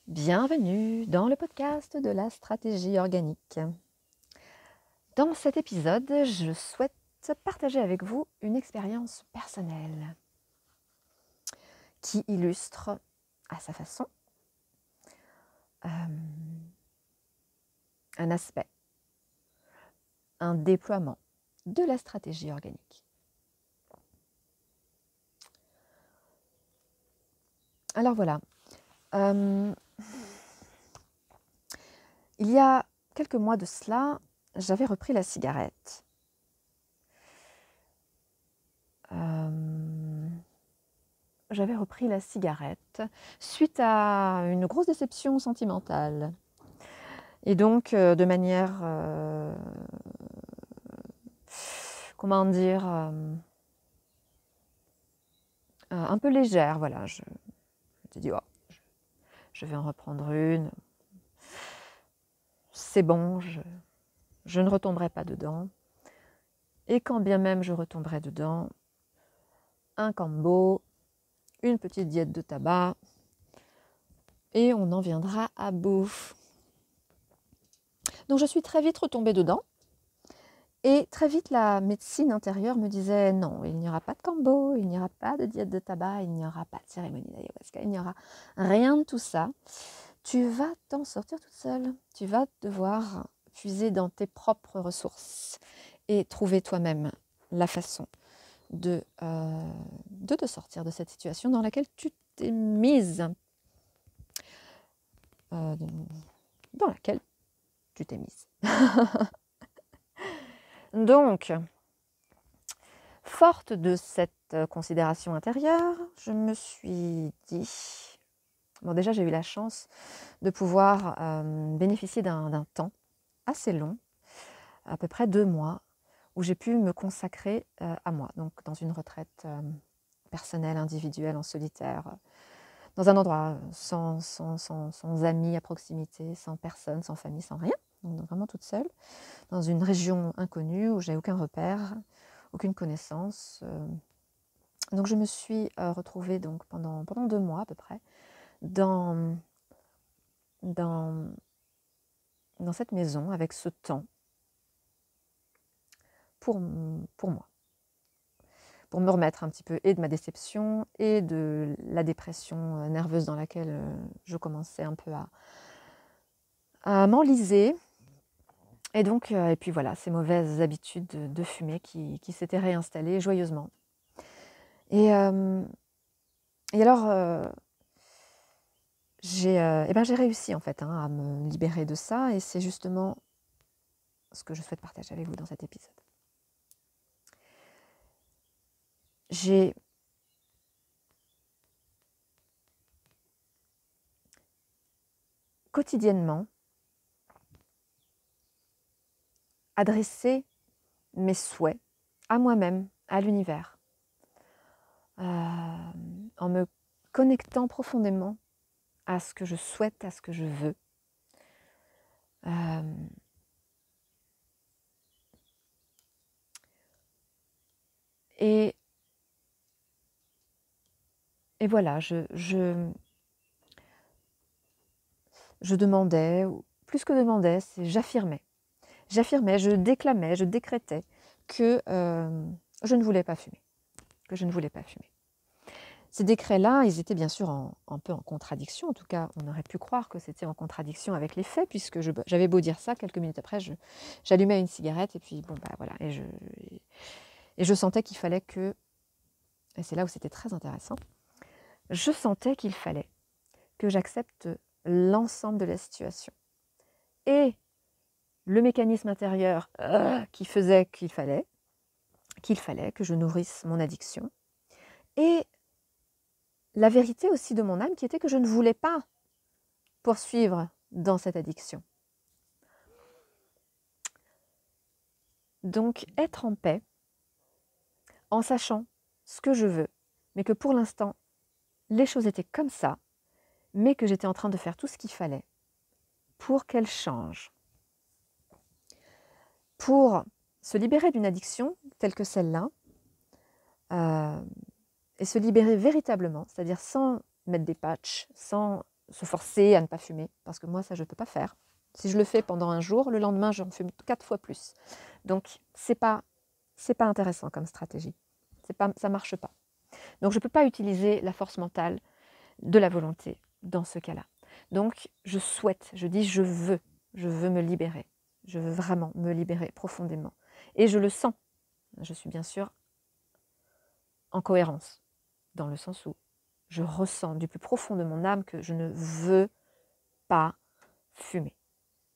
Bienvenue dans le podcast de la stratégie organique. Dans cet épisode, je souhaite partager avec vous une expérience personnelle qui illustre à sa façon un aspect, un déploiement de la stratégie organique. Alors voilà, il y a quelques mois de cela, j'avais repris la cigarette. J'avais repris la cigarette suite à une grosse déception sentimentale. Et donc, de manière, comment dire, un peu légère, voilà, je me dit, oh, je vais en reprendre une, c'est bon, je ne retomberai pas dedans. Et quand bien même je retomberai dedans, un Cambo, une petite diète de tabac, et on en viendra à bout. Donc je suis très vite retombée dedans, et très vite la médecine intérieure me disait non, il n'y aura pas de Cambo, il n'y aura pas de diète de tabac, il n'y aura pas de cérémonie d'ayahuasca, il n'y aura rien de tout ça. Tu vas t'en sortir toute seule, tu vas devoir puiser dans tes propres ressources et trouver toi-même la façon de te sortir de cette situation dans laquelle tu t'es mise. Dans laquelle tu t'es mise. Donc, forte de cette considération intérieure, je me suis dit... Bon, déjà, j'ai eu la chance de pouvoir bénéficier d'un temps assez long, à peu près 2 mois, où j'ai pu me consacrer à moi, donc dans une retraite personnelle, individuelle, en solitaire, dans un endroit sans amis à proximité, sans personne, sans famille, sans rien, donc vraiment toute seule, dans une région inconnue où j'ai aucun repère, aucune connaissance. Donc je me suis retrouvée donc, pendant 2 mois à peu près dans cette maison avec ce temps pour moi, pour me remettre un petit peu et de ma déception et de la dépression nerveuse dans laquelle je commençais un peu à m'enliser. Et donc, et puis voilà, ces mauvaises habitudes de fumer qui s'étaient réinstallées joyeusement. Et alors, j'ai réussi en fait à me libérer de ça, et c'est justement ce que je souhaite partager avec vous dans cet épisode. J'ai quotidiennement adressé mes souhaits à moi-même, à l'univers, en me connectant profondément à ce que je souhaite, à ce que je veux. Et voilà, je demandais, ou plus que demandais, c'est j'affirmais. J'affirmais, je déclamais, je décrétais que je ne voulais pas fumer. Que je ne voulais pas fumer. Ces décrets-là, ils étaient bien sûr un peu en contradiction. En tout cas, on aurait pu croire que c'était en contradiction avec les faits, puisque j'avais beau dire ça, quelques minutes après, j'allumais une cigarette, et puis bon, bah voilà. Et je sentais qu'il fallait que, et c'est là où c'était très intéressant, je sentais qu'il fallait que j'accepte l'ensemble de la situation. Et le mécanisme intérieur qui faisait qu'il fallait que je nourrisse mon addiction. Et la vérité aussi de mon âme qui était que je ne voulais pas poursuivre dans cette addiction. Donc être en paix, en sachant ce que je veux, mais que pour l'instant, les choses étaient comme ça, mais que j'étais en train de faire tout ce qu'il fallait pour qu'elles changent. Pour se libérer d'une addiction telle que celle-là, et se libérer véritablement, c'est-à-dire sans mettre des patchs, sans se forcer à ne pas fumer, parce que moi, ça, je ne peux pas faire. Si je le fais pendant un jour, le lendemain, j'en fume 4 fois plus. Donc, c'est pas intéressant comme stratégie. Ça marche pas. Donc, je ne peux pas utiliser la force mentale de la volonté dans ce cas-là. Donc, je souhaite, je dis je veux me libérer. Je veux vraiment me libérer profondément. Et je le sens. Je suis bien sûr en cohérence, dans le sens où je ressens du plus profond de mon âme que je ne veux pas fumer.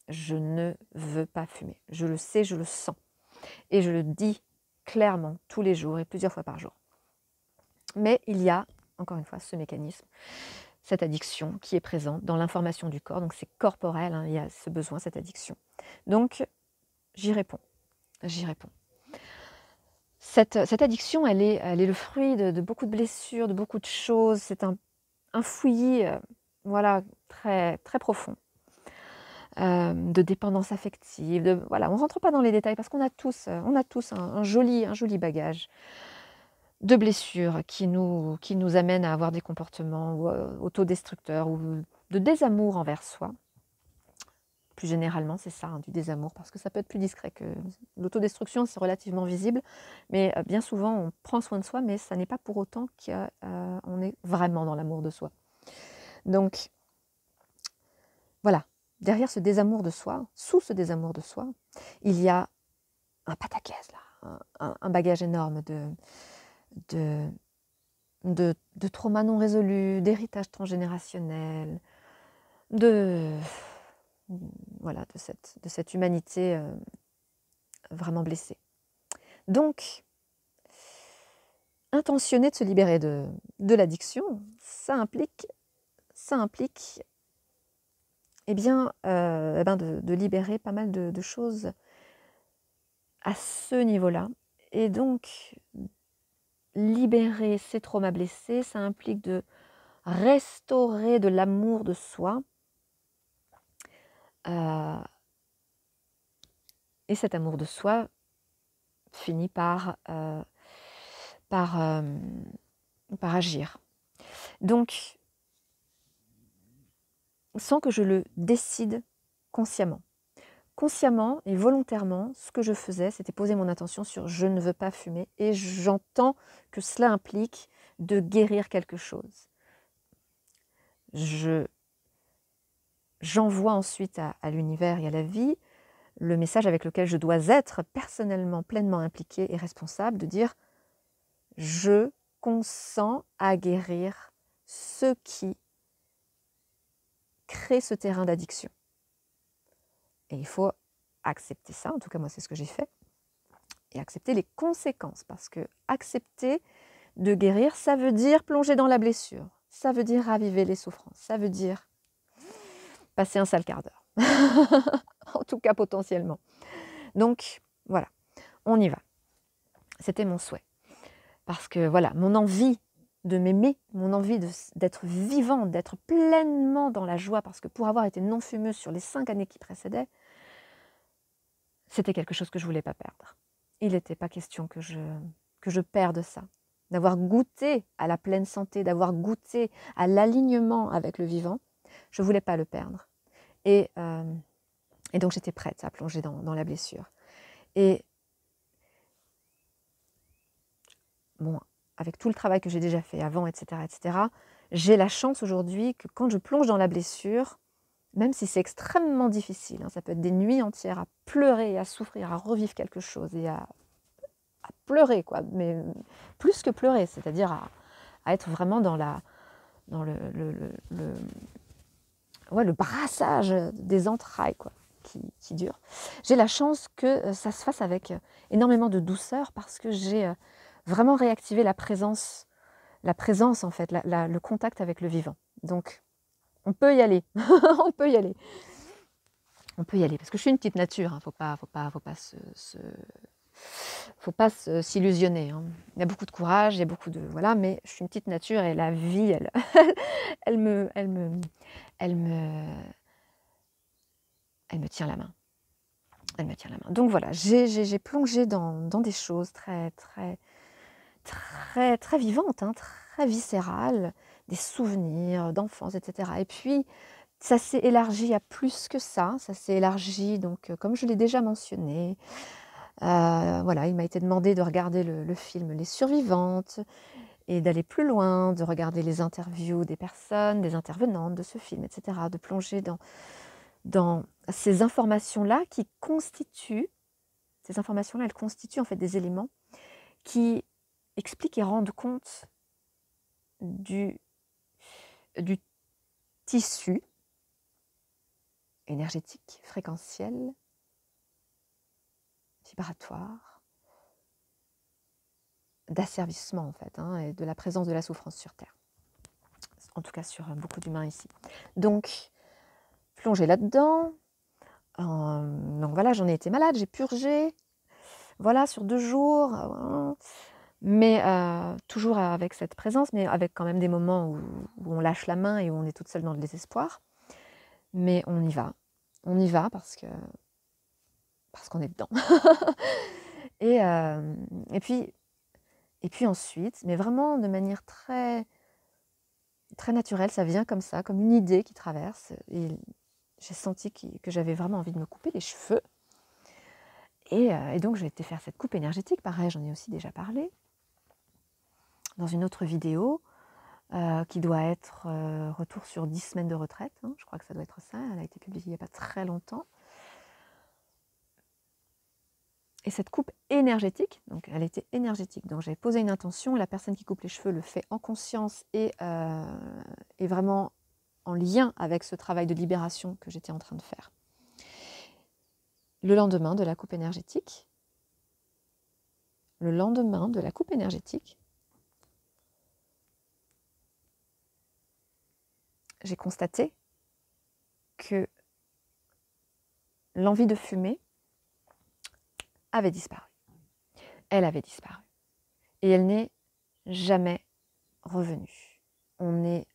Je ne veux pas fumer. Je le sais, je le sens. Et je le dis clairement tous les jours et plusieurs fois par jour. Mais il y a, encore une fois, ce mécanisme, cette addiction qui est présente dans l'information du corps. Donc c'est corporel, hein, il y a ce besoin, cette addiction. Donc j'y réponds. J'y réponds. Cette addiction, elle est le fruit de beaucoup de blessures, de beaucoup de choses. C'est un fouillis voilà, très, très profond. De dépendance affective. Voilà, on ne rentre pas dans les détails parce qu'on a tous un joli bagage de blessures qui nous amènent à avoir des comportements autodestructeurs ou de désamour envers soi. Plus généralement, c'est ça, hein, du désamour, parce que ça peut être plus discret que l'autodestruction, c'est relativement visible, mais bien souvent, on prend soin de soi, mais ça n'est pas pour autant qu'on est vraiment dans l'amour de soi. Donc, voilà, derrière ce désamour de soi, sous ce désamour de soi, il y a un pataquès, là, un bagage énorme de traumas non résolus, d'héritage transgénérationnel, voilà, de cette humanité vraiment blessée. Donc, intentionner de se libérer de l'addiction, ça implique eh bien, de libérer pas mal de choses à ce niveau-là. Et donc, libérer ces traumas blessés, ça implique de restaurer de l'amour de soi. Et cet amour de soi finit par agir. Donc, sans que je le décide consciemment. Consciemment et volontairement, ce que je faisais, c'était poser mon attention sur « je ne veux pas fumer » et j'entends que cela implique de guérir quelque chose. J'envoie ensuite à l'univers et à la vie le message avec lequel je dois être personnellement, pleinement impliquée et responsable, de dire « je consens à guérir ce qui crée ce terrain d'addiction ». Et il faut accepter ça, en tout cas moi c'est ce que j'ai fait, et accepter les conséquences, parce que accepter de guérir, ça veut dire plonger dans la blessure, ça veut dire raviver les souffrances, ça veut dire passer un sale quart d'heure, en tout cas potentiellement. Donc voilà, on y va. C'était mon souhait. Parce que voilà, mon envie de m'aimer, mon envie d'être vivante, d'être pleinement dans la joie, parce que pour avoir été non-fumeuse sur les 5 années qui précédaient, c'était quelque chose que je ne voulais pas perdre. Il n'était pas question que je perde ça. D'avoir goûté à la pleine santé, d'avoir goûté à l'alignement avec le vivant, je ne voulais pas le perdre. Et donc j'étais prête à plonger dans la blessure. Et bon, avec tout le travail que j'ai déjà fait avant, etc., j'ai la chance aujourd'hui que quand je plonge dans la blessure, même si c'est extrêmement difficile, hein, ça peut être des nuits entières à pleurer, à souffrir, à revivre quelque chose et à pleurer, quoi, mais plus que pleurer, c'est-à-dire à être vraiment dans le brassage des entrailles, quoi, qui dure. J'ai la chance que ça se fasse avec énormément de douceur parce que j'ai vraiment réactivé la présence en fait, le contact avec le vivant. Donc, on peut y aller, on peut y aller. On peut y aller, parce que je suis une petite nature, hein, faut pas s'illusionner. Hein. Il y a beaucoup de courage, il y a beaucoup de voilà, mais je suis une petite nature et la vie, elle me tient la main. Elle me tient la main. Donc voilà, j'ai plongé dans des choses très très très très vivantes, hein, très viscérales, des souvenirs d'enfance, etc. Et puis, ça s'est élargi à plus que ça. Ça s'est élargi, donc, comme je l'ai déjà mentionné, voilà, il m'a été demandé de regarder le film Les Survivantes et d'aller plus loin, de regarder les interviews des personnes, des intervenantes de ce film, etc. De plonger dans ces informations-là qui constituent, ces informations-là, elles constituent en fait des éléments qui expliquent et rendent compte du tissu énergétique, fréquentiel, vibratoire, d'asservissement en fait, hein, et de la présence de la souffrance sur Terre. En tout cas sur beaucoup d'humains ici. Donc, plonger là-dedans. Donc voilà, j'en ai été malade, j'ai purgé, voilà, sur 2 jours, mais toujours avec cette présence, mais avec quand même des moments où on lâche la main et où on est toute seule dans le désespoir. Mais on y va parce qu'on est dedans. Et puis ensuite, mais vraiment de manière très, très naturelle, ça vient comme ça, comme une idée qui traverse. Et j'ai senti que j'avais vraiment envie de me couper les cheveux. Et donc j'ai été faire cette coupe énergétique. Pareil, j'en ai aussi déjà parlé dans une autre vidéo qui doit être retour sur 10 semaines de retraite. Hein, je crois que ça doit être ça. Elle a été publiée il n'y a pas très longtemps. Et cette coupe énergétique, donc elle était énergétique. Donc j'ai posé une intention et la personne qui coupe les cheveux le fait en conscience et vraiment en lien avec ce travail de libération que j'étais en train de faire. Le lendemain de la coupe énergétique, j'ai constaté que l'envie de fumer avait disparu. Elle avait disparu. Et elle n'est jamais revenue. On est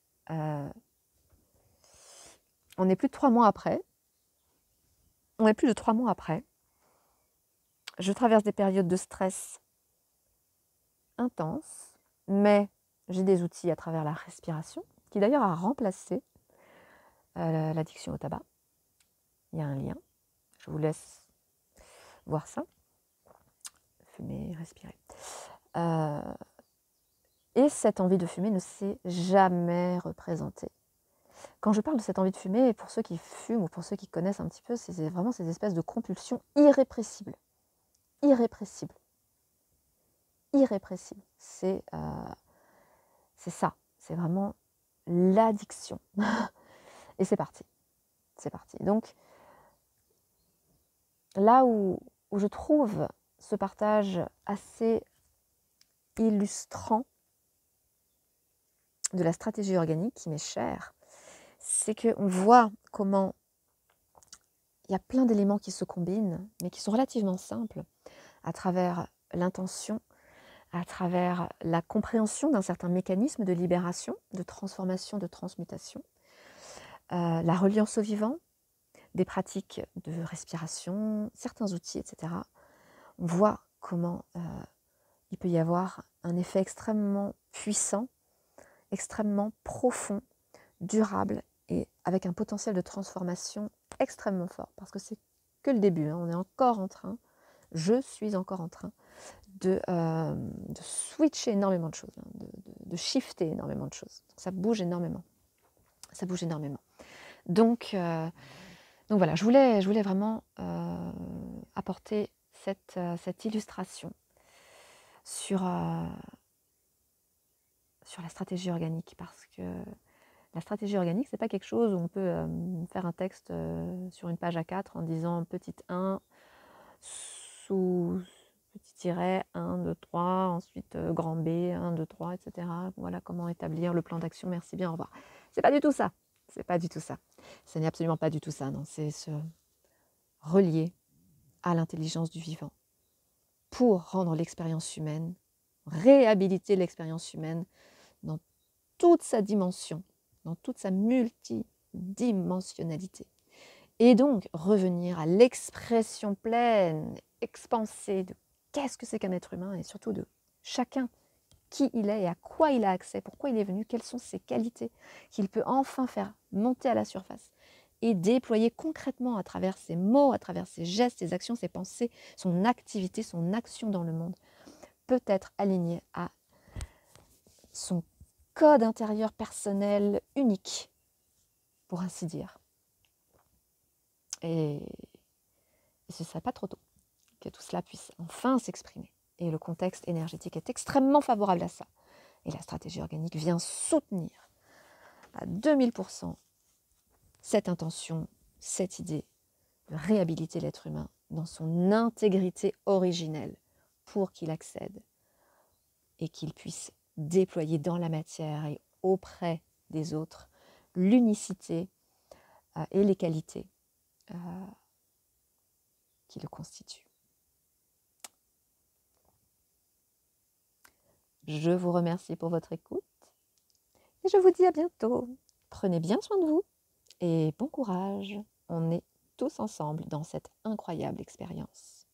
plus de 3 mois après. On est plus de 3 mois après. Je traverse des périodes de stress intenses, mais j'ai des outils à travers la respiration, qui d'ailleurs a remplacé l'addiction au tabac. Il y a un lien. Je vous laisse voir ça. Fumer, respirer. Et cette envie de fumer ne s'est jamais représentée. Quand je parle de cette envie de fumer, pour ceux qui fument ou pour ceux qui connaissent un petit peu, c'est vraiment ces espèces de compulsions irrépressibles. Irrépressibles. Irrépressibles. C'est ça. C'est vraiment l'addiction. Et c'est parti. C'est parti. Donc, là où je trouve ce partage assez illustrant de la stratégie organique qui m'est chère, c'est qu'on voit comment il y a plein d'éléments qui se combinent, mais qui sont relativement simples, à travers l'intention, à travers la compréhension d'un certain mécanisme de libération, de transformation, de transmutation, la reliance au vivant, des pratiques de respiration, certains outils, etc. On voit comment il peut y avoir un effet extrêmement puissant, extrêmement profond, durable et avec un potentiel de transformation extrêmement fort. Parce que c'est que le début, hein. On est encore en train, je suis encore en train de switcher énormément de choses, hein, de shifter énormément de choses. Donc ça bouge énormément. Ça bouge énormément. Donc voilà, je voulais vraiment apporter cette illustration sur la stratégie organique, parce que la stratégie organique, c'est pas quelque chose où on peut faire un texte sur une page A4 en disant petit 1 sous petit tiret 1, 2, 3, ensuite grand B, 1, 2, 3, etc. Voilà comment établir le plan d'action, merci bien, au revoir. C'est pas du tout ça. C'est pas du tout ça. Ce n'est absolument pas du tout ça, non. C'est se relier à l'intelligence du vivant pour rendre l'expérience humaine, réhabiliter l'expérience humaine dans toute sa dimension, dans toute sa multidimensionnalité. Et donc revenir à l'expression pleine, expansée de qu'est-ce que c'est qu'un être humain et surtout de chacun qui il est et à quoi il a accès, pourquoi il est venu, quelles sont ses qualités, qu'il peut enfin faire monter à la surface et déployer concrètement à travers ses mots, à travers ses gestes, ses actions, ses pensées, son activité, son action dans le monde, peut être aligné à son code intérieur personnel unique, pour ainsi dire. Et ce ne serait pas trop tôt que tout cela puisse enfin s'exprimer. Et le contexte énergétique est extrêmement favorable à ça. Et la stratégie organique vient soutenir à 2000% cette intention, cette idée de réhabiliter l'être humain dans son intégrité originelle pour qu'il accède et qu'il puisse déployer dans la matière et auprès des autres l'unicité et les qualités qui le constituent. Je vous remercie pour votre écoute et je vous dis à bientôt. Prenez bien soin de vous et bon courage. On est tous ensemble dans cette incroyable expérience.